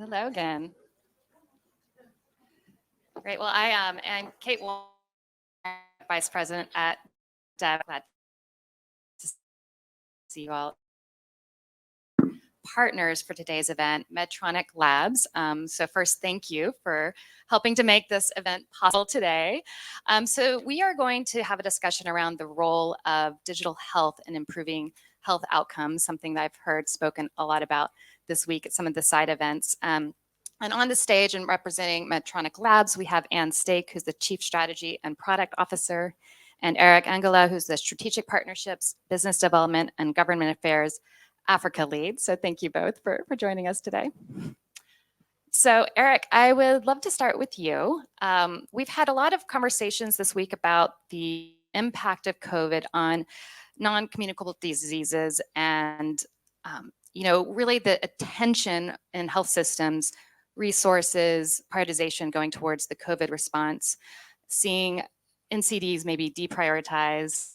Hello again. Great. Well, I'm Kate Warren, Vice President at Devex. Glad to see you all. Partners for today's event, Medtronic LABS. So first, thank you for helping to make this event possible today. So we are going to have a discussion around the role of digital health in improving health outcomes, something that I've heard spoken a lot about this week at some of the side events. And on the stage and representing Medtronic LABS, we have Ann Stake, who's the Chief Strategy and Product Officer, and Eric Angula, who's the Strategic Partnerships, Business Development, and Government Affairs Africa lead. So thank you both for joining us today. So Eric, I would love to start with you. We've had a lot of conversations this week about the impact of COVID on non-communicable diseases and really the attention in health systems, resources, prioritization going towards the COVID response, seeing Ncds maybe deprioritized,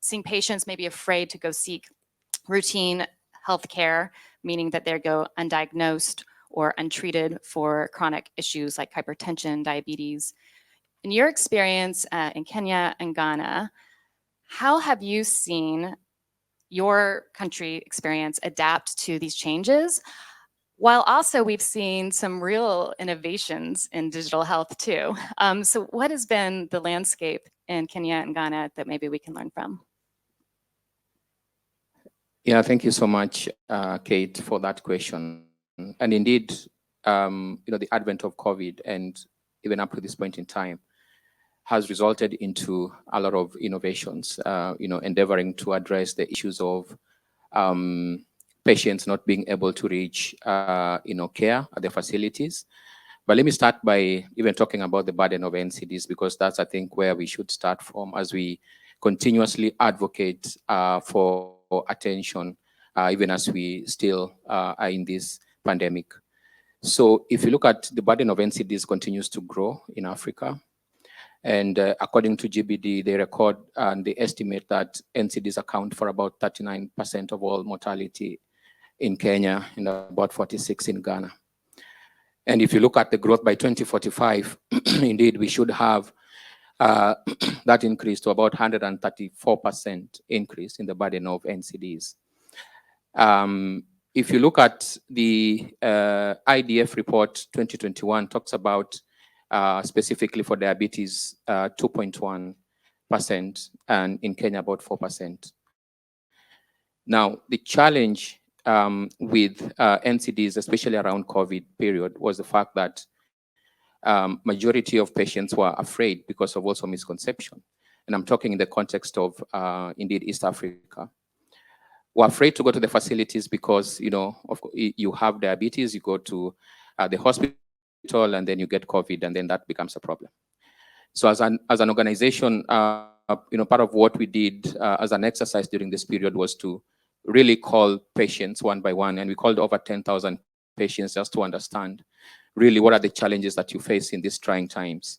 seeing patients maybe afraid to go seek routine healthcare, meaning that they go undiagnosed or untreated for chronic issues like hypertension, diabetes. In your experience in Kenya and Ghana, how have you seen your country experience adapt to these changes? While also we've seen some real innovations in digital health too. So what has been the landscape in Kenya and Ghana that maybe we can learn from? Yeah, thank you so much, Kate, for that question. And indeed, the advent of COVID and even up to this point in time has resulted into a lot of innovations, endeavoring to address the issues of patients not being able to reach, care at the facilities. But let me start by even talking about the burden of Ncds, because that's, I think, where we should start from as we continuously advocate for attention, even as we still are in this pandemic. So if you look at the burden of Ncds continues to grow in Africa. And according to GBD, they record and they estimate that Ncds account for about 39% of all mortality in Kenya and about 46% in Ghana. And if you look at the growth by 2045, indeed, we should have that increase to about 134% increase in the burden of Ncds. If you look at the IDF report 2021 talks about specifically for diabetes 2.1% and in Kenya about 4%. Now, the challenge with Ncds, especially around COVID period, was the fact that majority of patients were afraid because of also misconception. And I'm talking in the context of, indeed, East Africa. We're afraid to go to the facilities because, you have diabetes, you go to the hospital, and then you get COVID, and then that becomes a problem. So as an organization, part of what we did as an exercise during this period was to really call patients one by one, and we called over 10,000 patients just to understand really what are the challenges that you face in these trying times.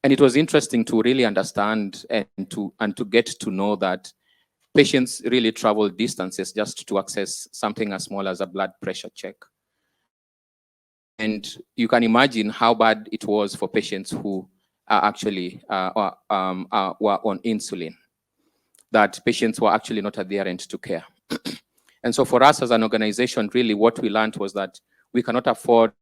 And it was interesting to really understand and to get to know that patients really travel distances just to access something as small as a blood pressure check. And you can imagine how bad it was for patients who are actually were on insulin, that patients were actually not adherent to care. And so for us as an organization, really what we learned was that we cannot afford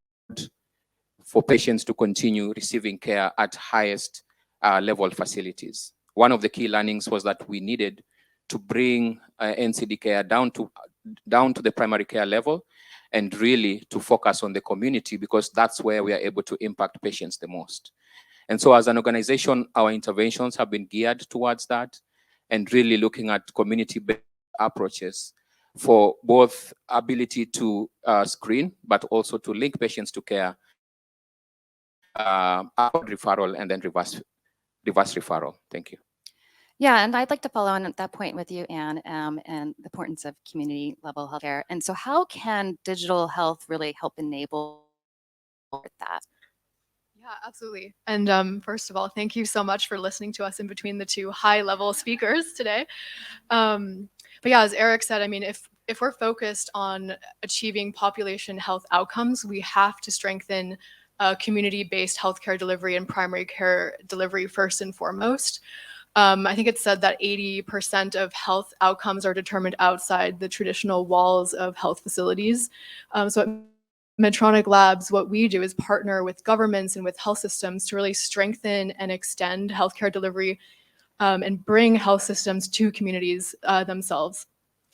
for patients to continue receiving care at highest level facilities. One of the key learnings was that we needed to bring NCD care down to the primary care level and really to focus on the community, because that's where we are able to impact patients the most. And so as an organization, our interventions have been geared towards that and really looking at community-based approaches for both ability to screen, but also to link patients to care, upward referral, and then reverse referral. Thank you. Yeah, and I'd like to follow on at that point with you, Anne, and the importance of community level healthcare. And so how can digital health really help enable that? Yeah, absolutely. And first of all, thank you so much for listening to us in between the two high-level speakers today. But yeah, as Eric said, I mean, if if we're focused on achieving population health outcomes, we have to strengthen community-based healthcare delivery and primary care delivery first and foremost. I think it's said that 80% of health outcomes are determined outside the traditional walls of health facilities. So at Medtronic Labs, what we do is partner with governments and with health systems to really strengthen and extend healthcare delivery and bring health systems to communities themselves.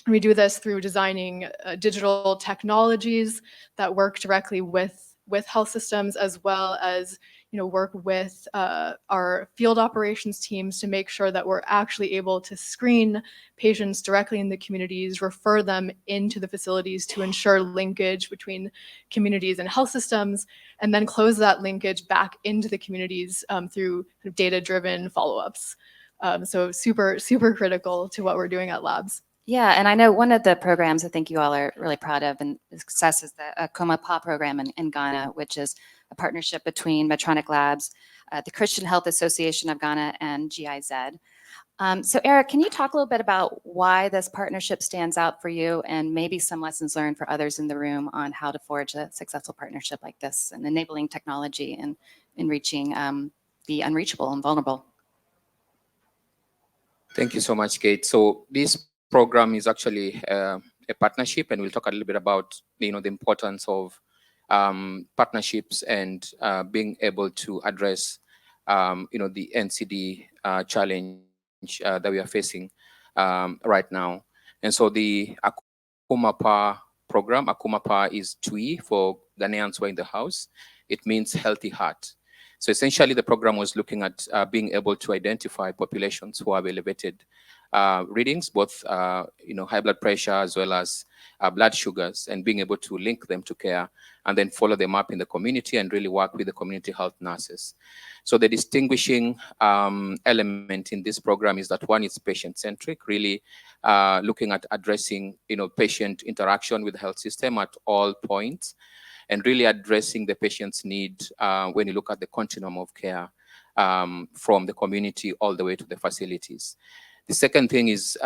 And we do this through designing digital technologies that work directly with health systems, as well as work with our field operations teams to make sure that we're actually able to screen patients directly in the communities, refer them into the facilities to ensure linkage between communities and health systems, and then close that linkage back into the communities through data-driven follow-ups. So super, super critical to what we're doing at Labs. Yeah, and I know one of the programs I think you all are really proud of and success is the Komapa program in Ghana, which is a partnership between Medtronic Labs, the Christian Health Association of Ghana, and GIZ. So Eric, can you talk a little bit about why this partnership stands out for you and maybe some lessons learned for others in the room on how to forge a successful partnership like this and enabling technology and in reaching the unreachable and vulnerable? Thank you so much, Kate. So this program is actually a partnership, and we'll talk a little bit about the importance of partnerships and being able to address the NCD challenge that we are facing right now. And so the Akumapa program, Akumapa is Twi for Ghanaians who are in the house. It means healthy heart. So essentially, the program was looking at being able to identify populations who have elevated readings, both high blood pressure as well as blood sugars, and being able to link them to care and then follow them up in the community and really work with the community health nurses. So the distinguishing element in this program is that one is patient-centric, really looking at addressing patient interaction with the health system at all points, and really addressing the patient's need when you look at the continuum of care from the community all the way to the facilities. The second thing is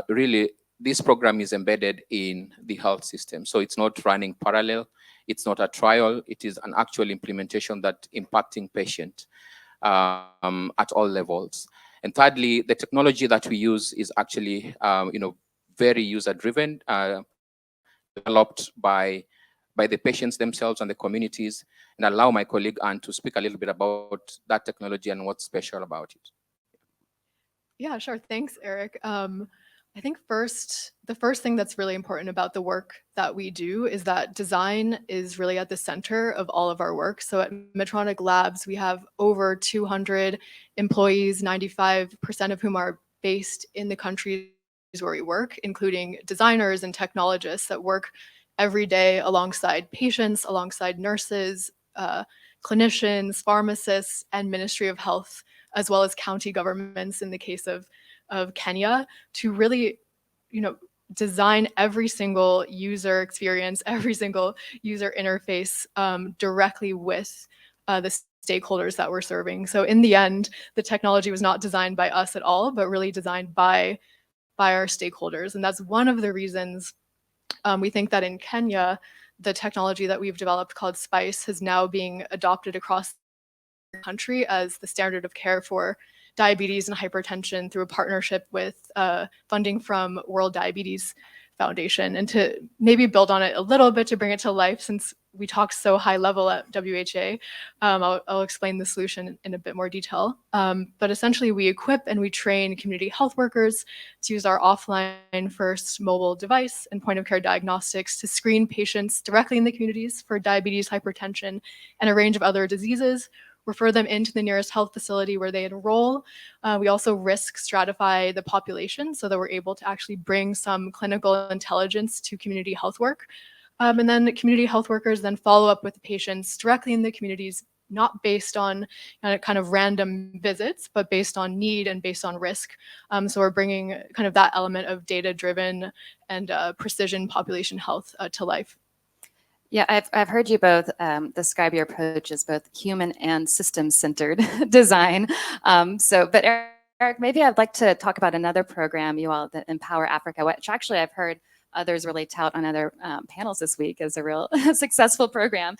really this program is embedded in the health system. So it's not running parallel. It's not a trial. It is an actual implementation that impacting patient at all levels. And thirdly, the technology that we use is actually very user-driven, developed by the patients themselves and the communities, and allow my colleague Anne to speak a little bit about that technology and what's special about it. Yeah, sure. Thanks, Eric. I think the first thing that's really important about the work that we do is that design is really at the center of all of our work. So at Medtronic Labs, we have over 200 employees, 95% of whom are based in the countries where we work, including designers and technologists that work every day alongside patients, alongside nurses, clinicians, pharmacists, and Ministry of Health, as well as county governments in the case of Kenya, to really, design every single user experience, every single user interface directly with the stakeholders that we're serving. So in the end, the technology was not designed by us at all, but really designed by our stakeholders. And that's one of the reasons we think that in Kenya, the technology that we've developed called SPICE is now being adopted across the country as the standard of care for diabetes and hypertension through a partnership with funding from World Diabetes Foundation. And to maybe build on it a little bit to bring it to life, since we talked so high level at WHA, I'll explain the solution in a bit more detail. But essentially, we equip and we train community health workers to use our offline first mobile device and point of care diagnostics to screen patients directly in the communities for diabetes, hypertension, and a range of other diseases, refer them into the nearest health facility where they enroll. We also risk stratify the population so that we're able to actually bring some clinical intelligence to community health work. And then the community health workers then follow up with the patients directly in the communities, not based on kind of random visits, but based on need and based on risk. So we're bringing kind of that element of data-driven and precision population health to life. Yeah, I've heard you both describe your approach as both human and system-centered design. But Eric, maybe I'd like to talk about another program you all, the Empower Africa, which actually I've heard others really tout on other panels this week as a real successful program.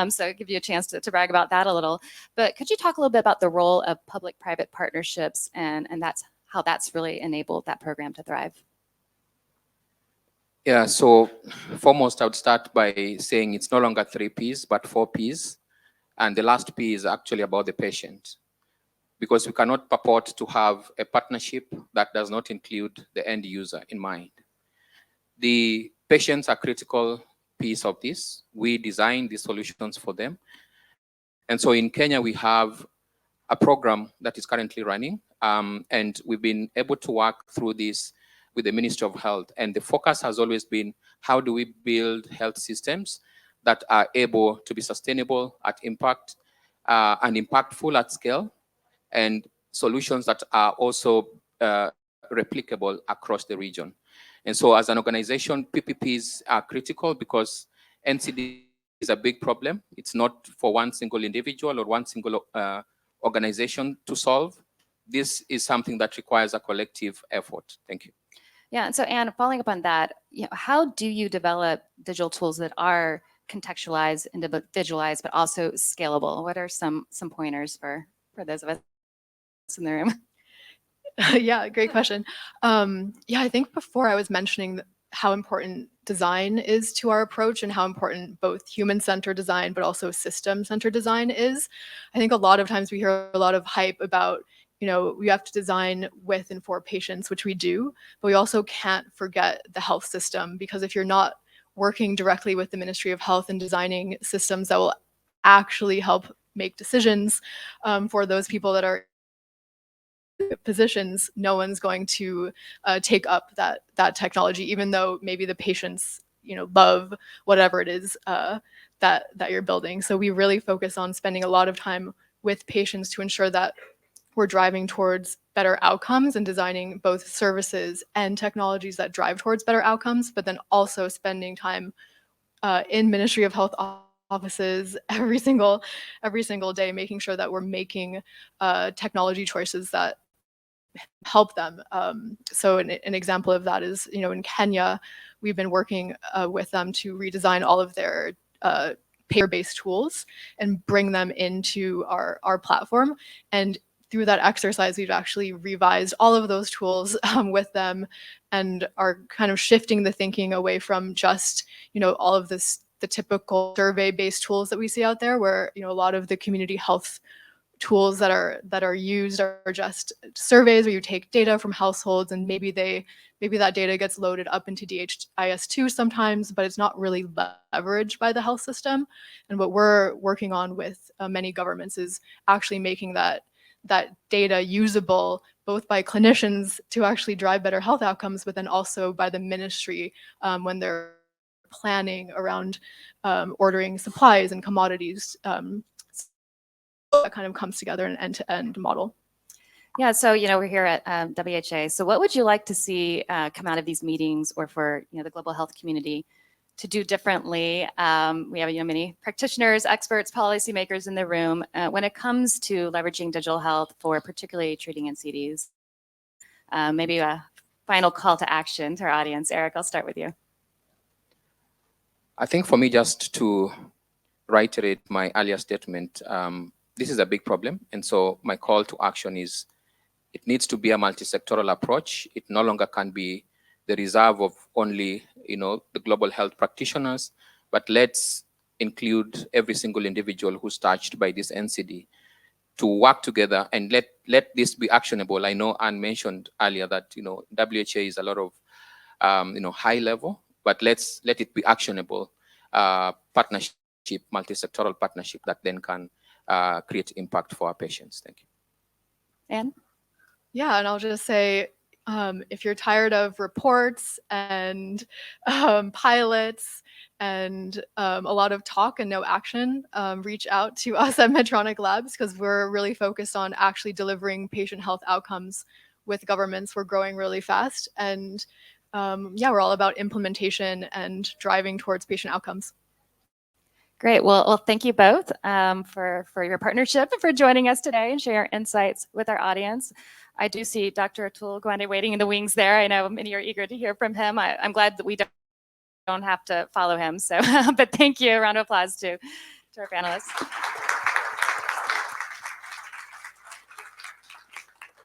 So I'll give you a chance to brag about that a little. But could you talk a little bit about the role of public-private partnerships and that's how that's really enabled that program to thrive? Yeah, so foremost, I would start by saying it's no longer 3 Ps, but 4 Ps. And the last P is actually about the patient, because we cannot purport to have a partnership that does not include the end user in mind. The patients are critical piece of this. We design the solutions for them. And so in Kenya, we have a program that is currently running, and we've been able to work through this with the Ministry of Health. And the focus has always been, how do we build health systems that are able to be sustainable at impact and impactful at scale, and solutions that are also replicable across the region. And so as an organization, PPPs are critical because NCD is a big problem. It's not for one single individual or one single organization to solve. This is something that requires a collective effort. Thank you. Yeah, and so Anne, following up on that, how do you develop digital tools that are contextualized, individualized, but also scalable? What are some pointers for those of us in the room? Yeah, great question. Yeah, I think before I was mentioning how important design is to our approach and how important both human-centered design but also system-centered design is. I think a lot of times we hear a lot of hype about, we have to design with and for patients, which we do, but we also can't forget the health system, because if you're not working directly with the Ministry of Health and designing systems that will actually help make decisions for those people that are positions, no one's going to take up that technology, even though maybe the patients love whatever it is that you're building. So we really focus on spending a lot of time with patients to ensure that we're driving towards better outcomes and designing both services and technologies that drive towards better outcomes, but then also spending time in Ministry of Health offices every single day, making sure that we're making technology choices that help them. So an example of that is, in Kenya, we've been working with them to redesign all of their paper-based tools and bring them into our platform. And through that exercise, we've actually revised all of those tools with them and are kind of shifting the thinking away from just, all of the typical survey-based tools that we see out there, where, a lot of the community health tools that are used are just surveys where you take data from households and maybe that data gets loaded up into DHIS2 sometimes, but it's not really leveraged by the health system. And what we're working on with many governments is actually making that data usable both by clinicians to actually drive better health outcomes, but then also by the ministry when they're planning around ordering supplies and commodities. That kind of comes together in an end-to-end model. Yeah, so we're here at WHA. So what would you like to see come out of these meetings, or for the global health community to do differently? We have many practitioners, experts, policymakers in the room when it comes to leveraging digital health for particularly treating NCDs. Maybe a final call to action to our audience. Eric, I'll start with you. I think for me, just to reiterate my earlier statement, this is a big problem. And so my call to action is, it needs to be a multi-sectoral approach. It no longer can be the reserve of only, the global health practitioners, but let's include every single individual who's touched by this NCD to work together and let this be actionable. I know Anne mentioned earlier that, WHA is a lot of, high level, but let it be actionable partnership, multi-sectoral partnership that then can create impact for our patients. Thank you. Anne? Yeah, and I'll just say, if you're tired of reports and pilots and a lot of talk and no action, reach out to us at Medtronic LABS, because we're really focused on actually delivering patient health outcomes with governments. We're growing really fast, and yeah, we're all about implementation and driving towards patient outcomes. Great. Well, thank you both for your partnership and for joining us today and share your insights with our audience. I do see Dr. Atul Gawande waiting in the wings there. I know many are eager to hear from him. I'm glad that we don't don't have to follow him. So, but thank you. A round of applause to our panelists.